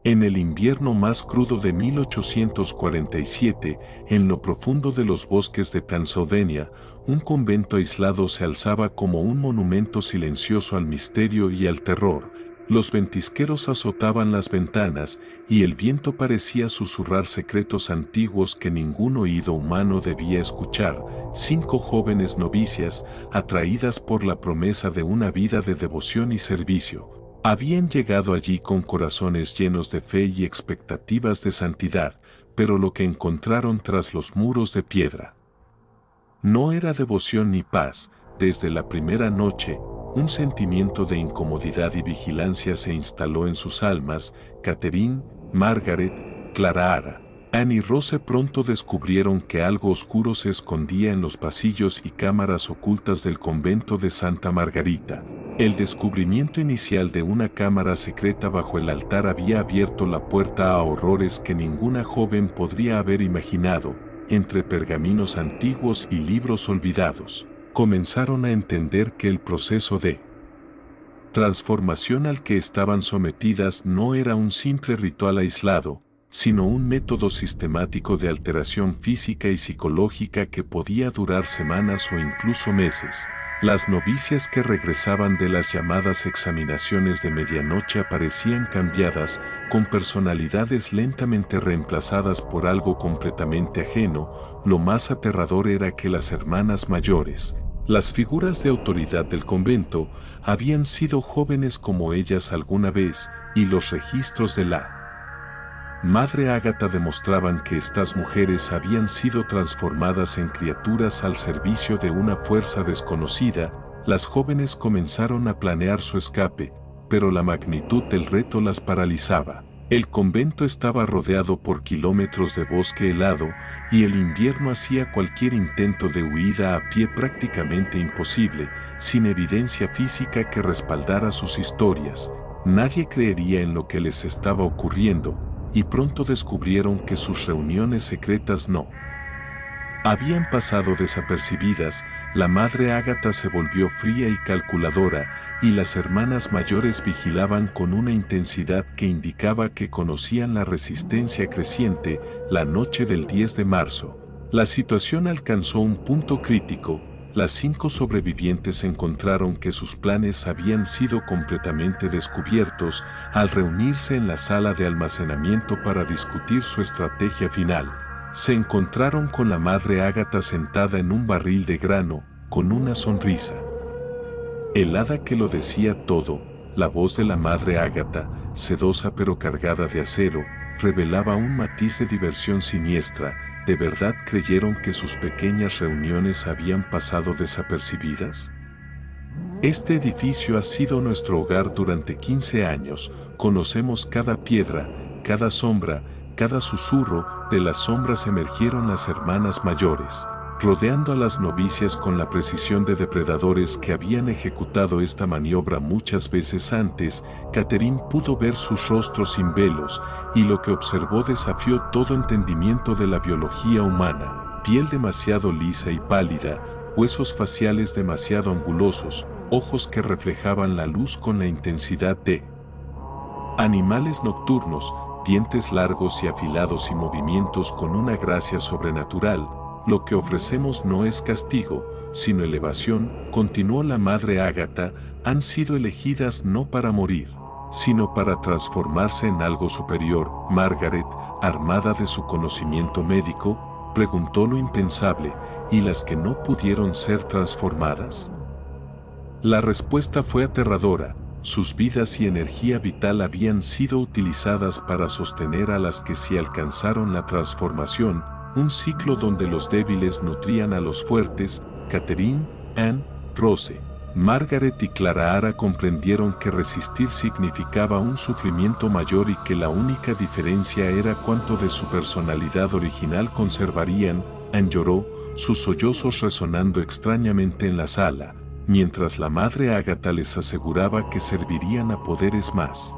En el invierno más crudo de 1847, en lo profundo de los bosques de Pennsylvania, un convento aislado se alzaba como un monumento silencioso al misterio y al terror. Los ventisqueros azotaban las ventanas y el viento parecía susurrar secretos antiguos que ningún oído humano debía escuchar. 5 jóvenes novicias, atraídas por la promesa de una vida de devoción y servicio, habían llegado allí con corazones llenos de fe y expectativas de santidad, pero lo que encontraron tras los muros de piedra no era devoción ni paz. Desde la primera noche, un sentimiento de incomodidad y vigilancia se instaló en sus almas. Catherine, Margaret, Clara, Anne y Rose pronto descubrieron que algo oscuro se escondía en los pasillos y cámaras ocultas del convento de Santa Margarita. El descubrimiento inicial de una cámara secreta bajo el altar había abierto la puerta a horrores que ninguna joven podría haber imaginado. Entre pergaminos antiguos y libros olvidados, comenzaron a entender que el proceso de transformación al que estaban sometidas no era un simple ritual aislado, sino un método sistemático de alteración física y psicológica que podía durar semanas o incluso meses. Las novicias que regresaban de las llamadas examinaciones de medianoche aparecían cambiadas, con personalidades lentamente reemplazadas por algo completamente ajeno. Lo más aterrador era que las hermanas mayores, las figuras de autoridad del convento, habían sido jóvenes como ellas alguna vez, y los registros de la Madre Ágata demostraban que estas mujeres habían sido transformadas en criaturas al servicio de una fuerza desconocida. Las jóvenes comenzaron a planear su escape, pero la magnitud del reto las paralizaba. El convento estaba rodeado por kilómetros de bosque helado, y el invierno hacía cualquier intento de huida a pie prácticamente imposible, sin evidencia física que respaldara sus historias. Nadie creería en lo que les estaba ocurriendo, y pronto descubrieron que sus reuniones secretas no habían pasado desapercibidas. La Madre Ágata se volvió fría y calculadora, y las hermanas mayores vigilaban con una intensidad que indicaba que conocían la resistencia creciente. La noche del 10 de marzo, la situación alcanzó un punto crítico. Las 5 sobrevivientes encontraron que sus planes habían sido completamente descubiertos. Al reunirse en la sala de almacenamiento para discutir su estrategia final, se encontraron con la Madre Ágata sentada en un barril de grano, con una sonrisa helada que lo decía todo. La voz de la Madre Ágata, sedosa pero cargada de acero, revelaba un matiz de diversión siniestra. ¿De verdad creyeron que sus pequeñas reuniones habían pasado desapercibidas? Este edificio ha sido nuestro hogar durante 15 años. Conocemos cada piedra, cada sombra, cada susurro. De las sombras emergieron las hermanas mayores, rodeando a las novicias con la precisión de depredadores que habían ejecutado esta maniobra muchas veces antes. Catherine pudo ver sus rostros sin velos, y lo que observó desafió todo entendimiento de la biología humana. Piel demasiado lisa y pálida, huesos faciales demasiado angulosos, ojos que reflejaban la luz con la intensidad de animales nocturnos, dientes largos y afilados y movimientos con una gracia sobrenatural. Lo que ofrecemos no es castigo, sino elevación, continuó la Madre Ágata. Han sido elegidas no para morir, sino para transformarse en algo superior. Margaret, armada de su conocimiento médico, preguntó lo impensable: ¿y las que no pudieron ser transformadas? La respuesta fue aterradora. Sus vidas y energía vital habían sido utilizadas para sostener a las que sí alcanzaron la transformación, un ciclo donde los débiles nutrían a los fuertes. Catherine, Anne, Rose, Margaret y Clara comprendieron que resistir significaba un sufrimiento mayor y que la única diferencia era cuánto de su personalidad original conservarían. Anne lloró, sus sollozos resonando extrañamente en la sala, mientras la Madre Ágata les aseguraba que servirían a poderes más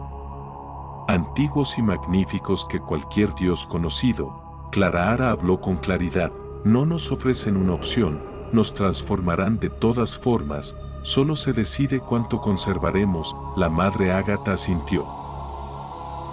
antiguos y magníficos que cualquier dios conocido. Clara habló con claridad: no nos ofrecen una opción, nos transformarán de todas formas, solo se decide cuánto conservaremos. La Madre Ágata asintió.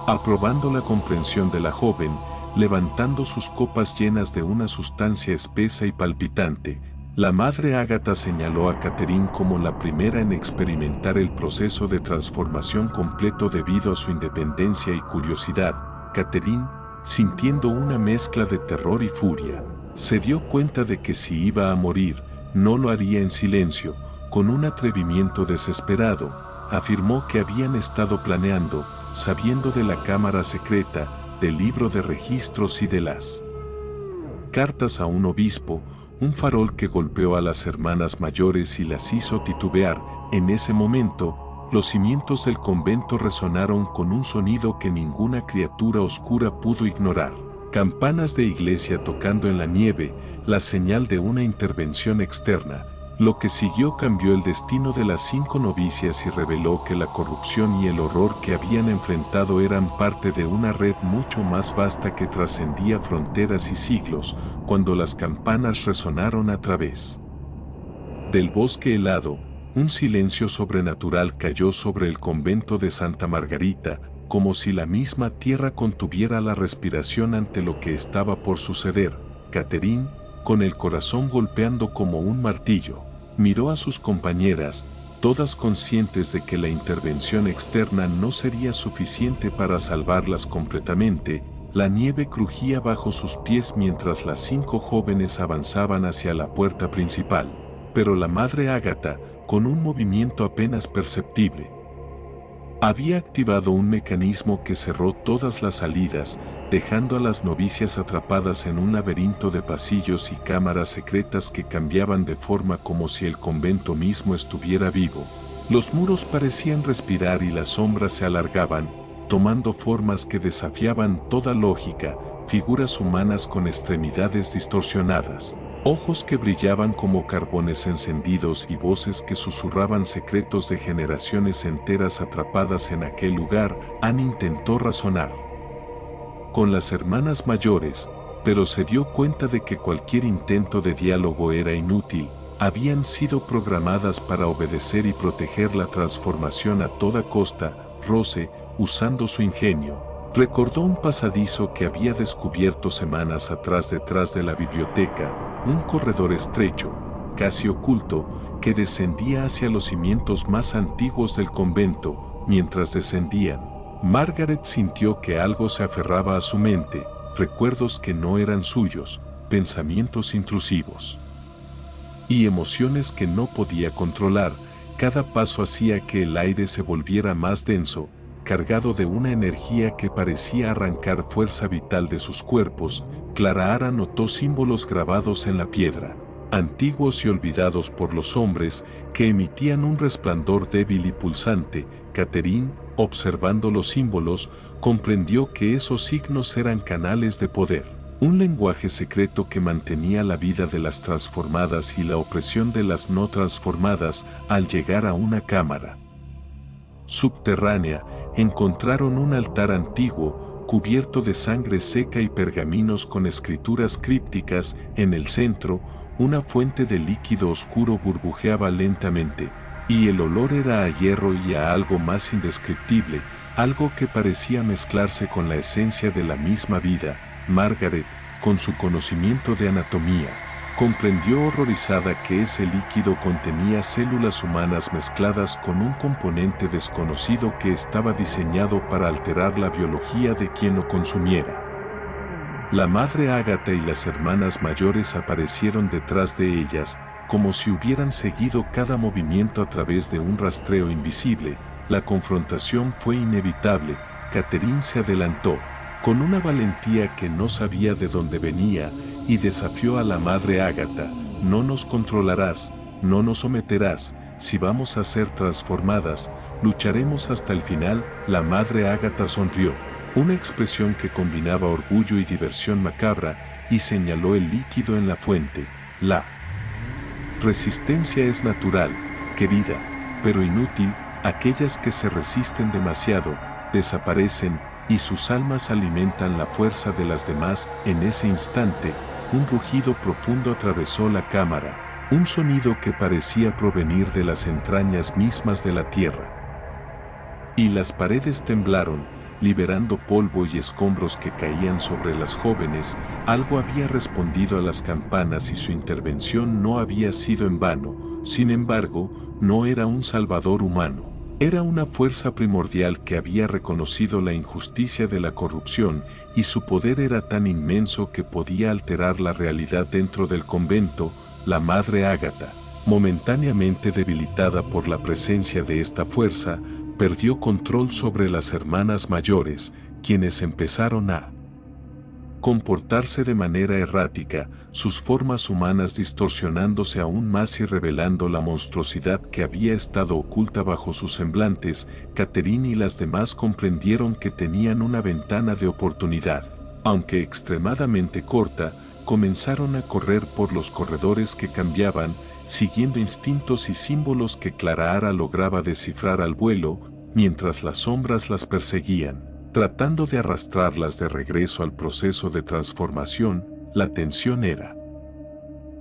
Aprobando la comprensión de la joven, levantando sus copas llenas de una sustancia espesa y palpitante, la madre Ágata señaló a Catherine como la primera en experimentar el proceso de transformación completo debido a su independencia y curiosidad. Catherine, sintiendo una mezcla de terror y furia, se dio cuenta de que si iba a morir, no lo haría en silencio. Con un atrevimiento desesperado, afirmó que habían estado planeando, sabiendo de la cámara secreta, del libro de registros y de las cartas a un obispo, un farol que golpeó a las hermanas mayores y las hizo titubear. En ese momento, los cimientos del convento resonaron con un sonido que ninguna criatura oscura pudo ignorar. Campanas de iglesia tocando en la nieve, la señal de una intervención externa. Lo que siguió cambió el destino de las 5 novicias y reveló que la corrupción y el horror que habían enfrentado eran parte de una red mucho más vasta que trascendía fronteras y siglos. Cuando las campanas resonaron a través del bosque helado, un silencio sobrenatural cayó sobre el convento de Santa Margarita, como si la misma tierra contuviera la respiración ante lo que estaba por suceder. Catherine, con el corazón golpeando como un martillo, miró a sus compañeras, todas conscientes de que la intervención externa no sería suficiente para salvarlas completamente. La nieve crujía bajo sus pies mientras las 5 jóvenes avanzaban hacia la puerta principal. Pero la madre Ágata, con un movimiento apenas perceptible, había activado un mecanismo que cerró todas las salidas, dejando a las novicias atrapadas en un laberinto de pasillos y cámaras secretas que cambiaban de forma como si el convento mismo estuviera vivo. Los muros parecían respirar y las sombras se alargaban, tomando formas que desafiaban toda lógica, figuras humanas con extremidades distorsionadas, ojos que brillaban como carbones encendidos y voces que susurraban secretos de generaciones enteras atrapadas en aquel lugar. Anne intentó razonar con las hermanas mayores, pero se dio cuenta de que cualquier intento de diálogo era inútil. Habían sido programadas para obedecer y proteger la transformación a toda costa. Rose, usando su ingenio, recordó un pasadizo que había descubierto semanas atrás detrás de la biblioteca, un corredor estrecho, casi oculto, que descendía hacia los cimientos más antiguos del convento. Mientras descendían, Margaret sintió que algo se aferraba a su mente, recuerdos que no eran suyos, pensamientos intrusivos y emociones que no podía controlar. Cada paso hacía que el aire se volviera más denso, cargado de una energía que parecía arrancar fuerza vital de sus cuerpos. Clara notó símbolos grabados en la piedra, antiguos y olvidados por los hombres, que emitían un resplandor débil y pulsante. Catherine, observando los símbolos, comprendió que esos signos eran canales de poder, un lenguaje secreto que mantenía la vida de las transformadas y la opresión de las no transformadas. Al llegar a una cámara subterránea, encontraron un altar antiguo, cubierto de sangre seca y pergaminos con escrituras crípticas. En el centro, una fuente de líquido oscuro burbujeaba lentamente, y el olor era a hierro y a algo más indescriptible, algo que parecía mezclarse con la esencia de la misma vida. Margaret, con su conocimiento de anatomía, comprendió horrorizada que ese líquido contenía células humanas mezcladas con un componente desconocido que estaba diseñado para alterar la biología de quien lo consumiera. La madre Ágata y las hermanas mayores aparecieron detrás de ellas, como si hubieran seguido cada movimiento a través de un rastreo invisible. La confrontación fue inevitable. Catherine se adelantó, con una valentía que no sabía de dónde venía, y desafió a la madre Ágata. No nos controlarás, no nos someterás. Si vamos a ser transformadas, lucharemos hasta el final. La madre Ágata sonrió, una expresión que combinaba orgullo y diversión macabra, y señaló el líquido en la fuente. La resistencia es natural, querida, pero inútil. Aquellas que se resisten demasiado, desaparecen, y sus almas alimentan la fuerza de las demás. En ese instante, un rugido profundo atravesó la cámara, un sonido que parecía provenir de las entrañas mismas de la tierra. Y las paredes temblaron, liberando polvo y escombros que caían sobre las jóvenes. Algo había respondido a las campanas y su intervención no había sido en vano. Sin embargo, no era un salvador humano. Era una fuerza primordial que había reconocido la injusticia de la corrupción, y su poder era tan inmenso que podía alterar la realidad dentro del convento. La Madre Ágata, momentáneamente debilitada por la presencia de esta fuerza, perdió control sobre las hermanas mayores, quienes empezaron a comportarse de manera errática, sus formas humanas distorsionándose aún más y revelando la monstruosidad que había estado oculta bajo sus semblantes. Catherine y las demás comprendieron que tenían una ventana de oportunidad. Aunque extremadamente corta, comenzaron a correr por los corredores que cambiaban, siguiendo instintos y símbolos que Clara lograba descifrar al vuelo, mientras las sombras las perseguían, tratando de arrastrarlas de regreso al proceso de transformación. La tensión era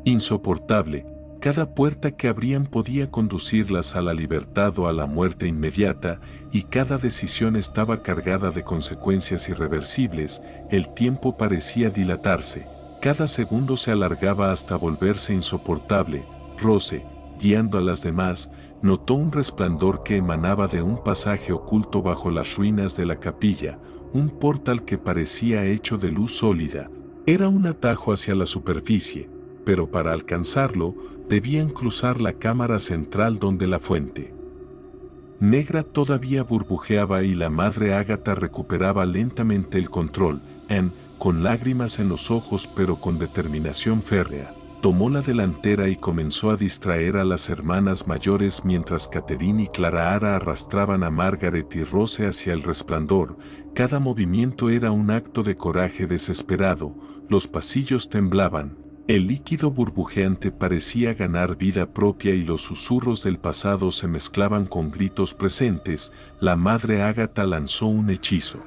insoportable. Cada puerta que abrían podía conducirlas a la libertad o a la muerte inmediata, y cada decisión estaba cargada de consecuencias irreversibles. El tiempo parecía dilatarse. Cada segundo se alargaba hasta volverse insoportable. Rose, guiando a las demás, notó un resplandor que emanaba de un pasaje oculto bajo las ruinas de la capilla, un portal que parecía hecho de luz sólida. Era un atajo hacia la superficie, pero para alcanzarlo, debían cruzar la cámara central donde la fuente negra todavía burbujeaba y la Madre Ágata recuperaba lentamente el control. Anne, con lágrimas en los ojos pero con determinación férrea, tomó la delantera y comenzó a distraer a las hermanas mayores mientras Catherine y Clara arrastraban a Margaret y Rose hacia el resplandor. Cada movimiento era un acto de coraje desesperado. Los pasillos temblaban. El líquido burbujeante parecía ganar vida propia y los susurros del pasado se mezclaban con gritos presentes. La Madre Ágata lanzó un hechizo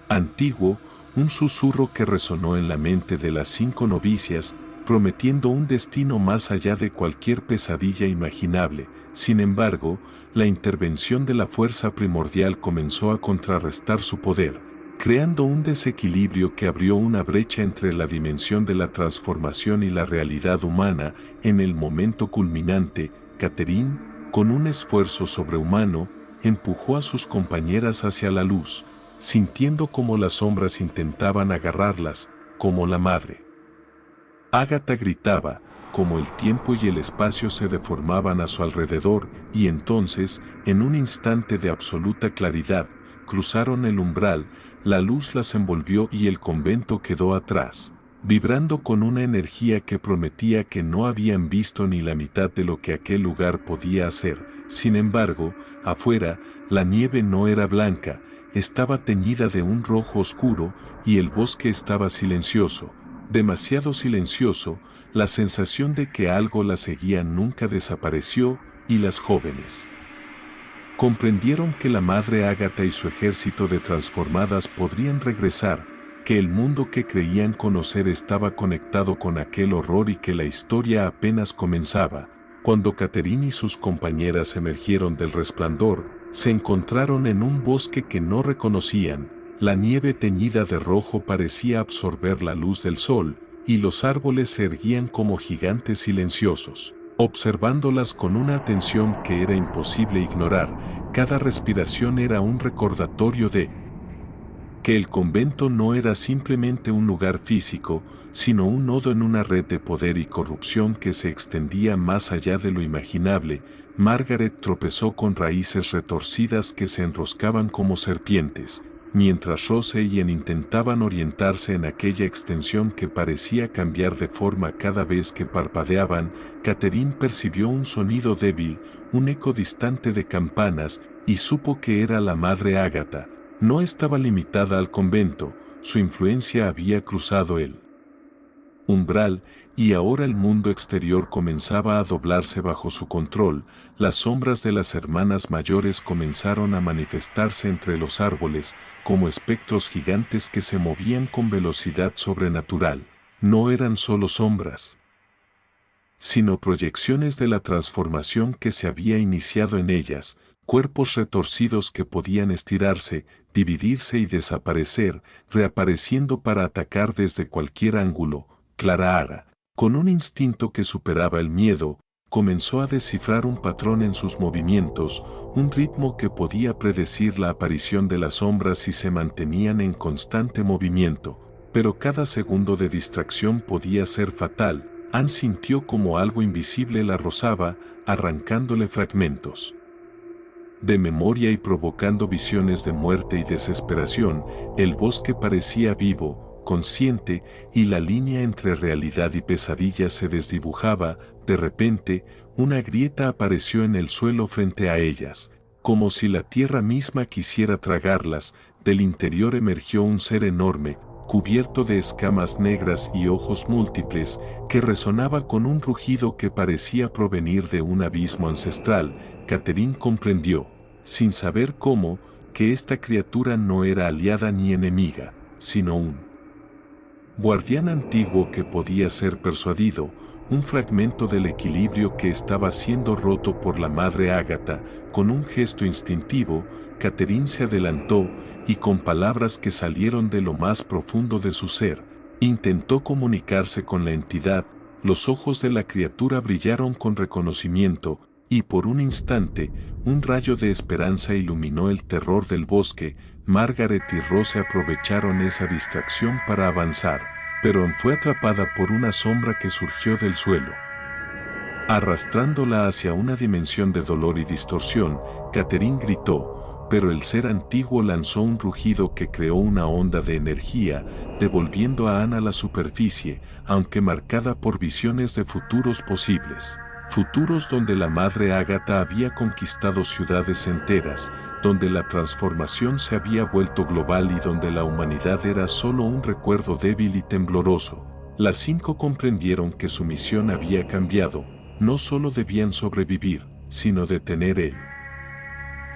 antiguo, un susurro que resonó en la mente de las 5 novicias, prometiendo un destino más allá de cualquier pesadilla imaginable. Sin embargo, la intervención de la fuerza primordial comenzó a contrarrestar su poder, creando un desequilibrio que abrió una brecha entre la dimensión de la transformación y la realidad humana. En el momento culminante, Catherine, con un esfuerzo sobrehumano, empujó a sus compañeras hacia la luz, sintiendo cómo las sombras intentaban agarrarlas, como la Madre Ágata gritaba, como el tiempo y el espacio se deformaban a su alrededor, y entonces, en un instante de absoluta claridad, cruzaron el umbral. La luz las envolvió y el convento quedó atrás, vibrando con una energía que prometía que no habían visto ni la mitad de lo que aquel lugar podía hacer. Sin embargo, afuera, la nieve no era blanca, estaba teñida de un rojo oscuro, y el bosque estaba silencioso, demasiado silencioso. La sensación de que algo la seguía nunca desapareció, y las jóvenes comprendieron que la Madre Ágata y su ejército de transformadas podrían regresar, que el mundo que creían conocer estaba conectado con aquel horror y que la historia apenas comenzaba. Cuando Catherine y sus compañeras emergieron del resplandor, se encontraron en un bosque que no reconocían. La nieve teñida de rojo parecía absorber la luz del sol, y los árboles se erguían como gigantes silenciosos, observándolas con una atención que era imposible ignorar. Cada respiración era un recordatorio de que el convento no era simplemente un lugar físico, sino un nodo en una red de poder y corrupción que se extendía más allá de lo imaginable. Margaret tropezó con raíces retorcidas que se enroscaban como serpientes, mientras Rose y Anne intentaban orientarse en aquella extensión que parecía cambiar de forma cada vez que parpadeaban. Catherine percibió un sonido débil, un eco distante de campanas, y supo que era la Madre Ágata. No estaba limitada al convento, su influencia había cruzado el umbral, y ahora el mundo exterior comenzaba a doblarse bajo su control. Las sombras de las hermanas mayores comenzaron a manifestarse entre los árboles, como espectros gigantes que se movían con velocidad sobrenatural. No eran solo sombras, sino proyecciones de la transformación que se había iniciado en ellas. cuerpos retorcidos que podían estirarse, dividirse y desaparecer, reapareciendo para atacar desde cualquier ángulo. Clara, con un instinto que superaba el miedo, comenzó a descifrar un patrón en sus movimientos, un ritmo que podía predecir la aparición de las sombras si se mantenían en constante movimiento, pero cada segundo de distracción podía ser fatal. Anne sintió como algo invisible la rozaba, arrancándole fragmentos de memoria y provocando visiones de muerte y desesperación. El bosque parecía vivo, consciente, y la línea entre realidad y pesadilla se desdibujaba. De repente, una grieta apareció en el suelo frente a ellas, como si la tierra misma quisiera tragarlas. Del interior emergió un ser enorme, cubierto de escamas negras y ojos múltiples, que resonaba con un rugido que parecía provenir de un abismo ancestral. Catherine comprendió, sin saber cómo, que esta criatura no era aliada ni enemiga, sino un guardián antiguo que podía ser persuadido, un fragmento del equilibrio que estaba siendo roto por la madre Ágata. Con un gesto instintivo, Catherine se adelantó y con palabras que salieron de lo más profundo de su ser, intentó comunicarse con la entidad. Los ojos de la criatura brillaron con reconocimiento, y por un instante, un rayo de esperanza iluminó el terror del bosque. Margaret y Rose aprovecharon esa distracción para avanzar, pero Anne fue atrapada por una sombra que surgió del suelo, arrastrándola hacia una dimensión de dolor y distorsión. Catherine gritó, pero el ser antiguo lanzó un rugido que creó una onda de energía, devolviendo a Anne a la superficie, aunque marcada por visiones de futuros posibles. Futuros donde la madre Ágata había conquistado ciudades enteras, donde la transformación se había vuelto global y donde la humanidad era solo un recuerdo débil y tembloroso. Las 5 comprendieron que su misión había cambiado. No solo debían sobrevivir, sino detener el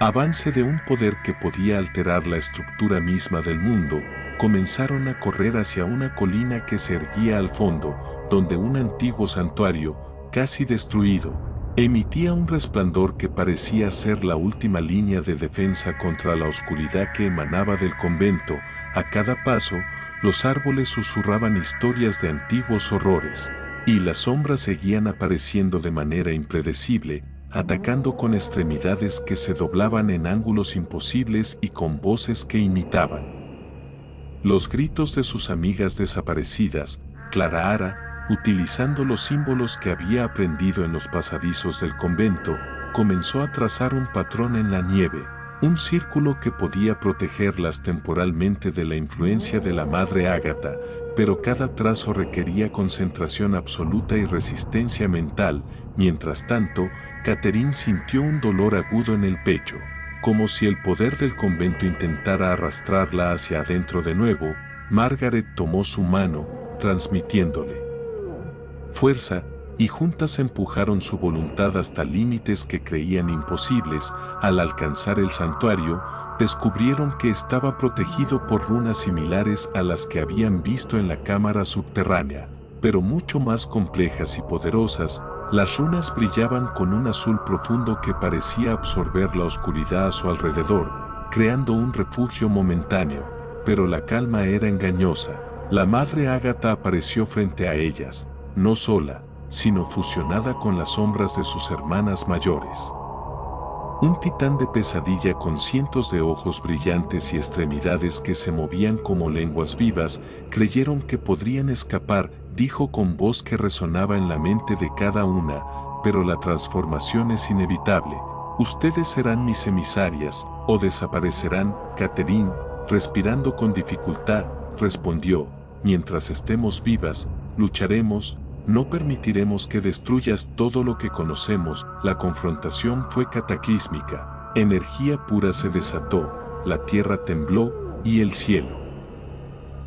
avance de un poder que podía alterar la estructura misma del mundo. Comenzaron a correr hacia una colina que se erguía al fondo, donde un antiguo santuario, casi destruido, emitía un resplandor que parecía ser la última línea de defensa contra la oscuridad que emanaba del convento. A cada paso, los árboles susurraban historias de antiguos horrores, y las sombras seguían apareciendo de manera impredecible, atacando con extremidades que se doblaban en ángulos imposibles y con voces que imitaban los gritos de sus amigas desaparecidas. Clara, utilizando los símbolos que había aprendido en los pasadizos del convento, comenzó a trazar un patrón en la nieve, un círculo que podía protegerlas temporalmente de la influencia de la madre Ágata, pero cada trazo requería concentración absoluta y resistencia mental. Mientras tanto, Catherine sintió un dolor agudo en el pecho, como si el poder del convento intentara arrastrarla hacia adentro de nuevo. Margaret tomó su mano, transmitiéndole fuerza, y juntas empujaron su voluntad hasta límites que creían imposibles. Al alcanzar el santuario, descubrieron que estaba protegido por runas similares a las que habían visto en la cámara subterránea, pero mucho más complejas y poderosas. Las runas brillaban con un azul profundo que parecía absorber la oscuridad a su alrededor, creando un refugio momentáneo, pero la calma era engañosa. La madre Ágata apareció frente a ellas, no sola, sino fusionada con las sombras de sus hermanas mayores. Un titán de pesadilla con cientos de ojos brillantes y extremidades que se movían como lenguas vivas. Creyeron que podrían escapar, dijo con voz que resonaba en la mente de cada una, pero la transformación es inevitable. Ustedes serán mis emisarias, o desaparecerán. Catherine, respirando con dificultad, respondió, mientras estemos vivas, lucharemos. No permitiremos que destruyas todo lo que conocemos. La confrontación fue cataclísmica. Energía pura se desató, la tierra tembló, y el cielo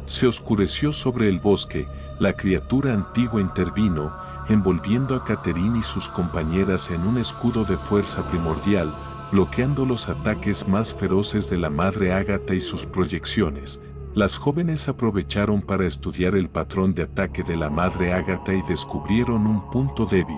se oscureció sobre el bosque. La criatura antigua intervino, envolviendo a Catherine y sus compañeras en un escudo de fuerza primordial, bloqueando los ataques más feroces de la madre Ágata y sus proyecciones. Las jóvenes aprovecharon para estudiar el patrón de ataque de la madre Ágata y descubrieron un punto débil.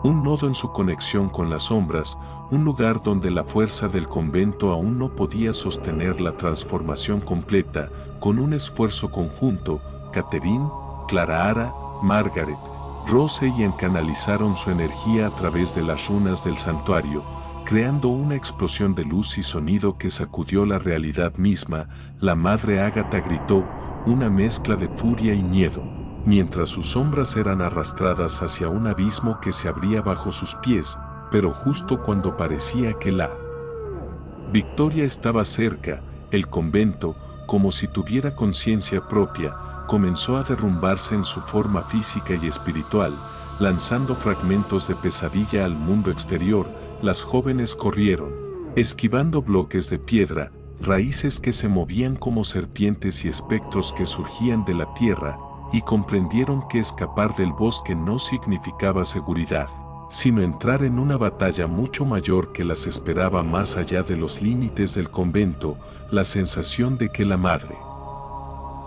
un nodo en su conexión con las sombras, un lugar donde la fuerza del convento aún no podía sostener la transformación completa. Con un esfuerzo conjunto, Catherine, Clara, Margaret, Rose y Ian canalizaron su energía a través de las runas del santuario, creando una explosión de luz y sonido que sacudió la realidad misma. La madre Ágata gritó, una mezcla de furia y miedo, mientras sus sombras eran arrastradas hacia un abismo que se abría bajo sus pies, pero justo cuando parecía que la victoria estaba cerca, el convento, como si tuviera conciencia propia, comenzó a derrumbarse en su forma física y espiritual, lanzando fragmentos de pesadilla al mundo exterior. Las jóvenes corrieron, esquivando bloques de piedra, raíces que se movían como serpientes y espectros que surgían de la tierra, y comprendieron que escapar del bosque no significaba seguridad, sino entrar en una batalla mucho mayor que las esperaba más allá de los límites del convento. La sensación de que la madre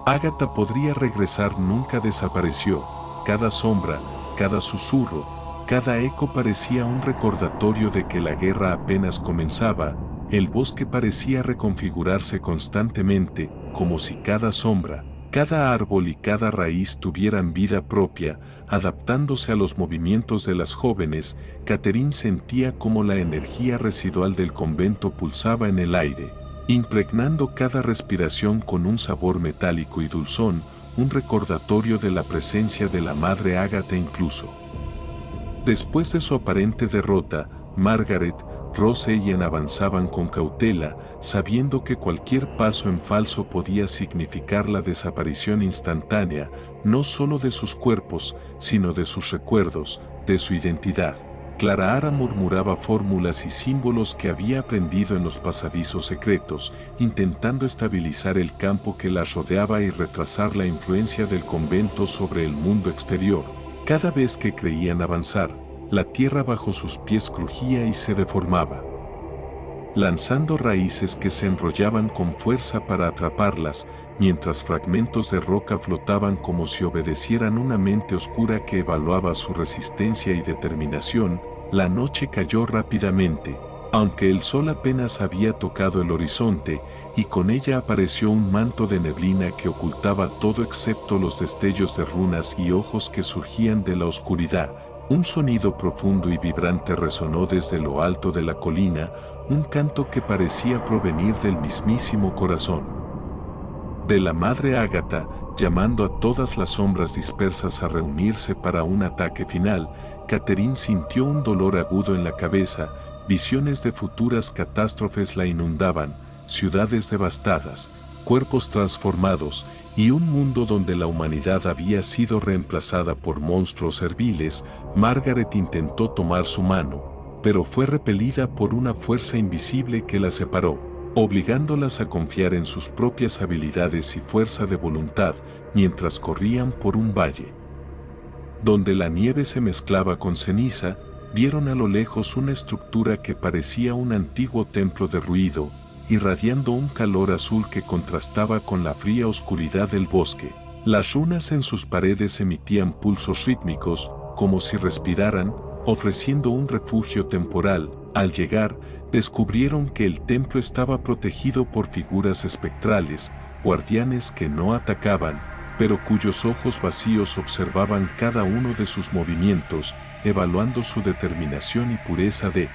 Ágata podría regresar nunca desapareció. Cada sombra, cada susurro, cada eco parecía un recordatorio de que la guerra apenas comenzaba. El bosque parecía reconfigurarse constantemente, como si cada sombra, cada árbol y cada raíz tuvieran vida propia, adaptándose a los movimientos de las jóvenes. Catherine sentía como la energía residual del convento pulsaba en el aire, impregnando cada respiración con un sabor metálico y dulzón, un recordatorio de la presencia de la madre Ágata. Incluso después de su aparente derrota, Margaret, Rose y Ian avanzaban con cautela, sabiendo que cualquier paso en falso podía significar la desaparición instantánea, no solo de sus cuerpos, sino de sus recuerdos, de su identidad. Clara murmuraba fórmulas y símbolos que había aprendido en los pasadizos secretos, intentando estabilizar el campo que las rodeaba y retrasar la influencia del convento sobre el mundo exterior. Cada vez que creían avanzar, la tierra bajo sus pies crujía y se deformaba, lanzando raíces que se enrollaban con fuerza para atraparlas, mientras fragmentos de roca flotaban como si obedecieran una mente oscura que evaluaba su resistencia y determinación. La noche cayó rápidamente, aunque el sol apenas había tocado el horizonte, y con ella apareció un manto de neblina que ocultaba todo excepto los destellos de runas y ojos que surgían de la oscuridad. Un sonido profundo y vibrante resonó desde lo alto de la colina, un canto que parecía provenir del mismísimo corazón de la madre Ágata, llamando a todas las sombras dispersas a reunirse para un ataque final. Catherine sintió un dolor agudo en la cabeza, visiones de futuras catástrofes la inundaban, ciudades devastadas, cuerpos transformados, y un mundo donde la humanidad había sido reemplazada por monstruos serviles. Margaret intentó tomar su mano, pero fue repelida por una fuerza invisible que la separó, obligándolas a confiar en sus propias habilidades y fuerza de voluntad. Mientras corrían por un valle donde la nieve se mezclaba con ceniza, vieron a lo lejos una estructura que parecía un antiguo templo derruido, irradiando un calor azul que contrastaba con la fría oscuridad del bosque. Las runas en sus paredes emitían pulsos rítmicos, como si respiraran, ofreciendo un refugio temporal. Al llegar, descubrieron que el templo estaba protegido por figuras espectrales, guardianes que no atacaban, pero cuyos ojos vacíos observaban cada uno de sus movimientos, evaluando su determinación y pureza de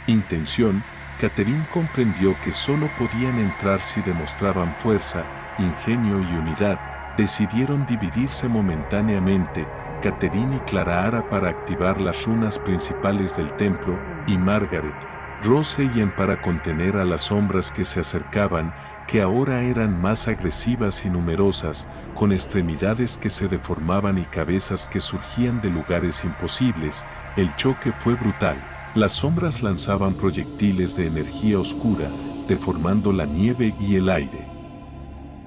intención. Catherine comprendió que solo podían entrar si demostraban fuerza, ingenio y unidad. Decidieron dividirse momentáneamente, Catherine y Clara para activar las runas principales del templo, y Margaret, Rose y Ian para contener a las sombras que se acercaban, que ahora eran más agresivas y numerosas, con extremidades que se deformaban y cabezas que surgían de lugares imposibles. El choque fue brutal. Las sombras lanzaban proyectiles de energía oscura, deformando la nieve y el aire.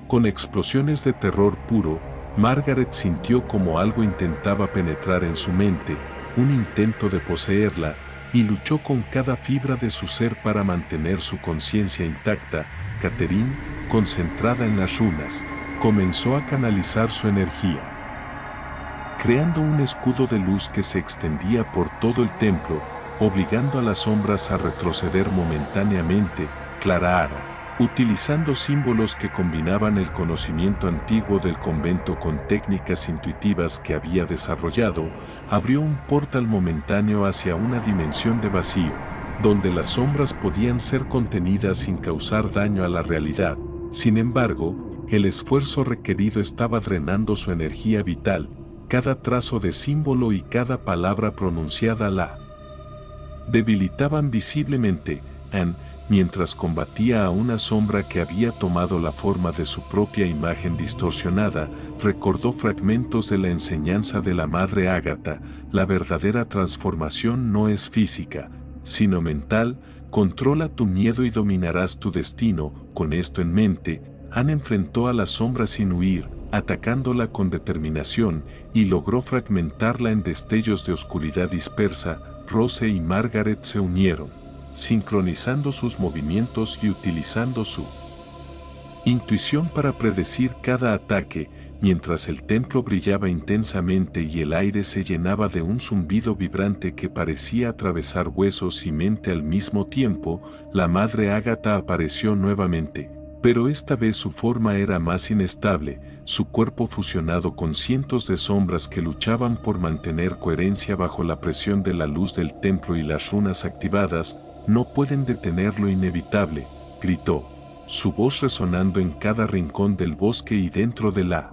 Con explosiones de terror puro, Margaret sintió como algo intentaba penetrar en su mente, un intento de poseerla, y luchó con cada fibra de su ser para mantener su conciencia intacta. Catherine, concentrada en las runas, comenzó a canalizar su energía, creando un escudo de luz que se extendía por todo el templo, obligando a las sombras a retroceder momentáneamente. Clara, utilizando símbolos que combinaban el conocimiento antiguo del convento con técnicas intuitivas que había desarrollado, abrió un portal momentáneo hacia una dimensión de vacío, donde las sombras podían ser contenidas sin causar daño a la realidad. Sin embargo, el esfuerzo requerido estaba drenando su energía vital. Cada trazo de símbolo y cada palabra pronunciada la debilitaban visiblemente. Mientras combatía a una sombra que había tomado la forma de su propia imagen distorsionada, recordó fragmentos de la enseñanza de la Madre Ágata: la verdadera transformación no es física, sino mental. Controla tu miedo y dominarás tu destino. Con esto en mente, Anne enfrentó a la sombra sin huir, atacándola con determinación, y logró fragmentarla en destellos de oscuridad dispersa. Rose y Margaret se unieron, sincronizando sus movimientos y utilizando su intuición para predecir cada ataque. Mientras el templo brillaba intensamente y el aire se llenaba de un zumbido vibrante que parecía atravesar huesos y mente al mismo tiempo, la Madre Ágata apareció nuevamente, pero esta vez su forma era más inestable, su cuerpo fusionado con cientos de sombras que luchaban por mantener coherencia bajo la presión de la luz del templo y las runas activadas. No pueden detener lo inevitable, gritó, su voz resonando en cada rincón del bosque y dentro de la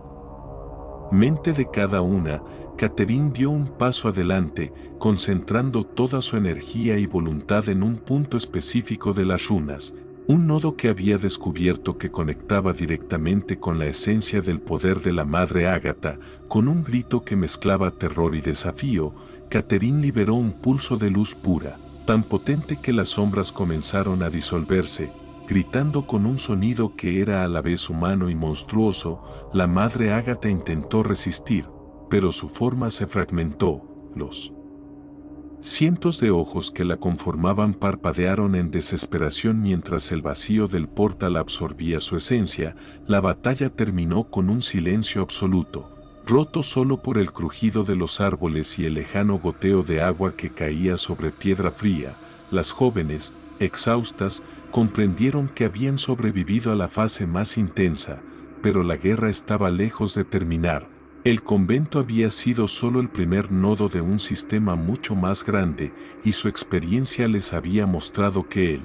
mente de cada una. Catherine dio un paso adelante, concentrando toda su energía y voluntad en un punto específico de las runas, un nodo que había descubierto que conectaba directamente con la esencia del poder de la Madre Ágata. Con un grito que mezclaba terror y desafío, Catherine liberó un pulso de luz pura, tan potente que las sombras comenzaron a disolverse. Gritando con un sonido que era a la vez humano y monstruoso, la Madre Ágata intentó resistir, pero su forma se fragmentó. Los cientos de ojos que la conformaban parpadearon en desesperación mientras el vacío del portal absorbía su esencia. La batalla terminó con un silencio absoluto, roto solo por el crujido de los árboles y el lejano goteo de agua que caía sobre piedra fría. Las jóvenes, exhaustas, comprendieron que habían sobrevivido a la fase más intensa, pero la guerra estaba lejos de terminar. El convento había sido solo el primer nodo de un sistema mucho más grande, y su experiencia les había mostrado que el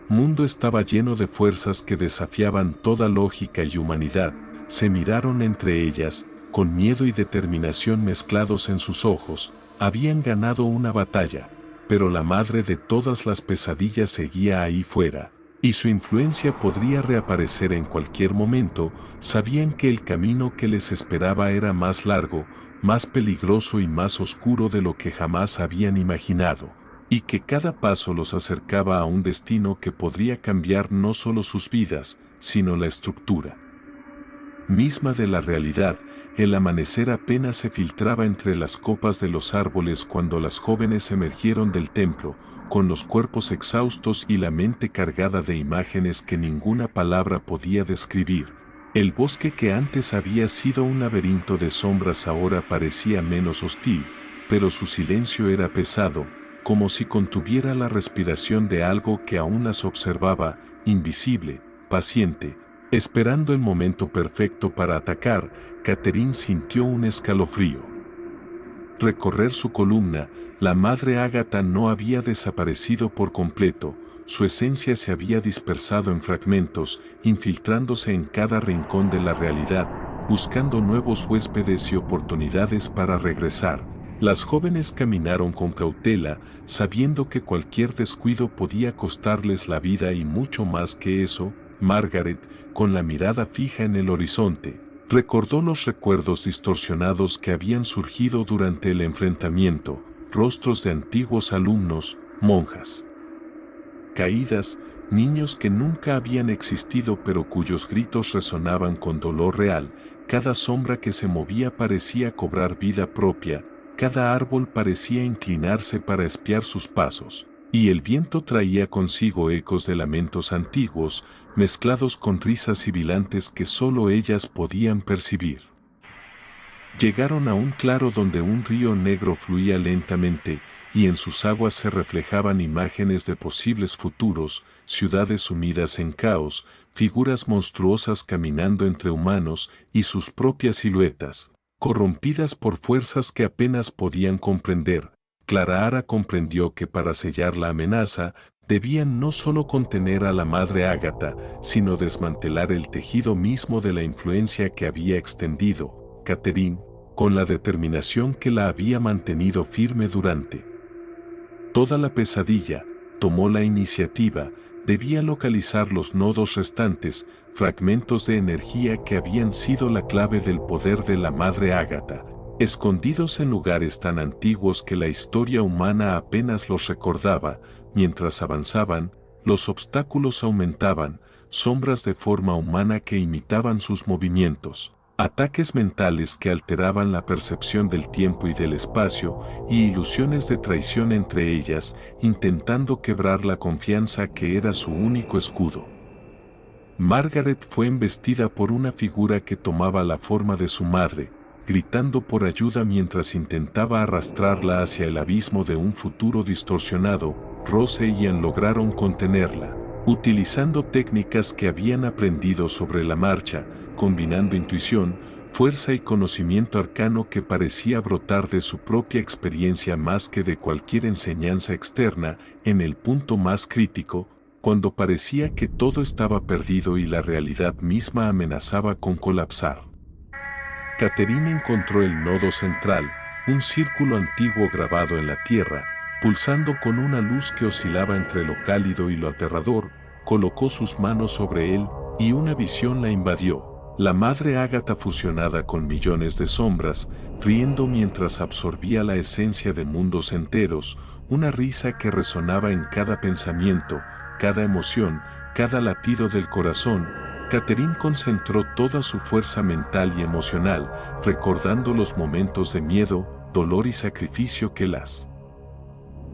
mundo estaba lleno de fuerzas que desafiaban toda lógica y humanidad. Se miraron entre ellas, con miedo y determinación mezclados en sus ojos. Habían ganado una batalla, pero la madre de todas las pesadillas seguía ahí fuera, y su influencia podría reaparecer en cualquier momento. Sabían que el camino que les esperaba era más largo, más peligroso y más oscuro de lo que jamás habían imaginado, y que cada paso los acercaba a un destino que podría cambiar no solo sus vidas, sino la estructura misma de la realidad. El amanecer apenas se filtraba entre las copas de los árboles cuando las jóvenes emergieron del templo, con los cuerpos exhaustos y la mente cargada de imágenes que ninguna palabra podía describir. El bosque que antes había sido un laberinto de sombras ahora parecía menos hostil, pero su silencio era pesado, como si contuviera la respiración de algo que aún las observaba, invisible, paciente, esperando el momento perfecto para atacar. Catherine sintió un escalofrío recorrer su columna. La Madre Ágata no había desaparecido por completo, su esencia se había dispersado en fragmentos, infiltrándose en cada rincón de la realidad, buscando nuevos huéspedes y oportunidades para regresar. Las jóvenes caminaron con cautela, sabiendo que cualquier descuido podía costarles la vida y mucho más que eso. Margaret, con la mirada fija en el horizonte, recordó los recuerdos distorsionados que habían surgido durante el enfrentamiento, rostros de antiguos alumnos, monjas caídas, niños que nunca habían existido pero cuyos gritos resonaban con dolor real. Cada sombra que se movía parecía cobrar vida propia, cada árbol parecía inclinarse para espiar sus pasos, y el viento traía consigo ecos de lamentos antiguos, mezclados con risas sibilantes que solo ellas podían percibir. Llegaron a un claro donde un río negro fluía lentamente, y en sus aguas se reflejaban imágenes de posibles futuros, ciudades sumidas en caos, figuras monstruosas caminando entre humanos y sus propias siluetas, corrompidas por fuerzas que apenas podían comprender. Clara comprendió que para sellar la amenaza, debían no solo contener a la madre Ágata, sino desmantelar el tejido mismo de la influencia que había extendido Catherine, con la determinación que la había mantenido firme durante toda la pesadilla. Tomó la iniciativa, debía localizar los nodos restantes, fragmentos de energía que habían sido la clave del poder de la madre Ágata, escondidos en lugares tan antiguos que la historia humana apenas los recordaba. Mientras avanzaban, los obstáculos aumentaban, sombras de forma humana que imitaban sus movimientos, ataques mentales que alteraban la percepción del tiempo y del espacio, y ilusiones de traición entre ellas, intentando quebrar la confianza que era su único escudo. Margaret fue embestida por una figura que tomaba la forma de su madre, gritando por ayuda mientras intentaba arrastrarla hacia el abismo de un futuro distorsionado. Rose y Ian lograron contenerla, utilizando técnicas que habían aprendido sobre la marcha, combinando intuición, fuerza y conocimiento arcano que parecía brotar de su propia experiencia más que de cualquier enseñanza externa. En el punto más crítico, cuando parecía que todo estaba perdido y la realidad misma amenazaba con colapsar, Catherine encontró el nodo central, un círculo antiguo grabado en la tierra, pulsando con una luz que oscilaba entre lo cálido y lo aterrador. Colocó sus manos sobre él, y una visión la invadió. La madre Ágata fusionada con millones de sombras, riendo mientras absorbía la esencia de mundos enteros, una risa que resonaba en cada pensamiento, cada emoción, cada latido del corazón. Catherine concentró toda su fuerza mental y emocional, recordando los momentos de miedo, dolor y sacrificio que las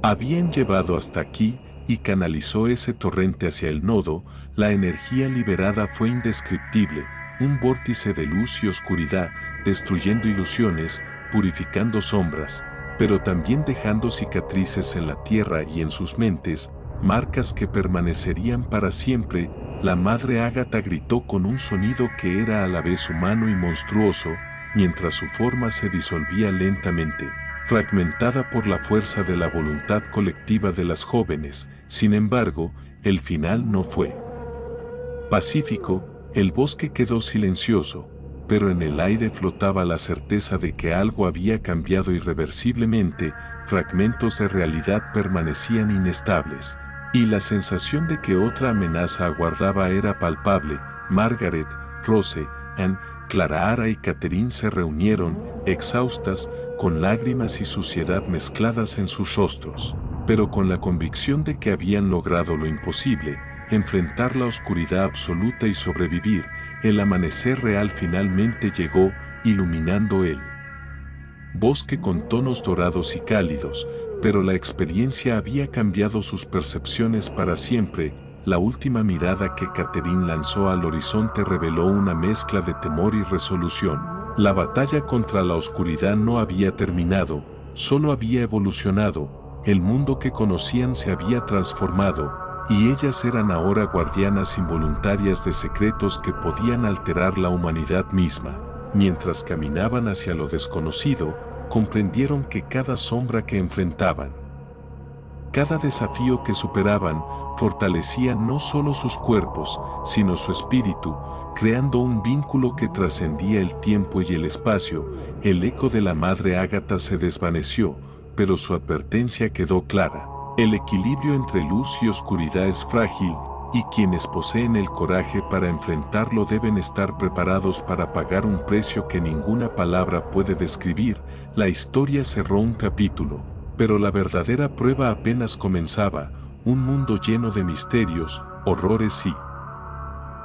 habían llevado hasta aquí, y canalizó ese torrente hacia el nodo. La energía liberada fue indescriptible, un vórtice de luz y oscuridad, destruyendo ilusiones, purificando sombras, pero también dejando cicatrices en la tierra y en sus mentes, marcas que permanecerían para siempre. La madre Ágata gritó con un sonido que era a la vez humano y monstruoso, mientras su forma se disolvía lentamente, fragmentada por la fuerza de la voluntad colectiva de las jóvenes. Sin embargo, el final no fue pacífico. El bosque quedó silencioso, pero en el aire flotaba la certeza de que algo había cambiado irreversiblemente. Fragmentos de realidad permanecían inestables, y la sensación de que otra amenaza aguardaba era palpable. Margaret, Rose, Anne, Clara y Catherine se reunieron, exhaustas, con lágrimas y suciedad mezcladas en sus rostros, pero con la convicción de que habían logrado lo imposible: enfrentar la oscuridad absoluta y sobrevivir. El amanecer real finalmente llegó, iluminando el bosque con tonos dorados y cálidos, pero la experiencia había cambiado sus percepciones para siempre. La última mirada que Catherine lanzó al horizonte reveló una mezcla de temor y resolución. La batalla contra la oscuridad no había terminado, solo había evolucionado. El mundo que conocían se había transformado, y ellas eran ahora guardianas involuntarias de secretos que podían alterar la humanidad misma. Mientras caminaban hacia lo desconocido, comprendieron que cada sombra que enfrentaban, cada desafío que superaban, fortalecía no solo sus cuerpos, sino su espíritu, creando un vínculo que trascendía el tiempo y el espacio. El eco de la madre Ágata se desvaneció, pero su advertencia quedó clara: el equilibrio entre luz y oscuridad es frágil, y quienes poseen el coraje para enfrentarlo deben estar preparados para pagar un precio que ninguna palabra puede describir. La historia cerró un capítulo, pero la verdadera prueba apenas comenzaba: un mundo lleno de misterios, horrores y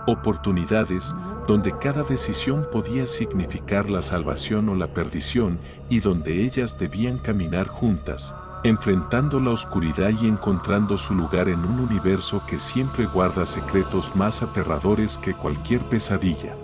oportunidades, donde cada decisión podía significar la salvación o la perdición, y donde ellas debían caminar juntas, enfrentando la oscuridad y encontrando su lugar en un universo que siempre guarda secretos más aterradores que cualquier pesadilla.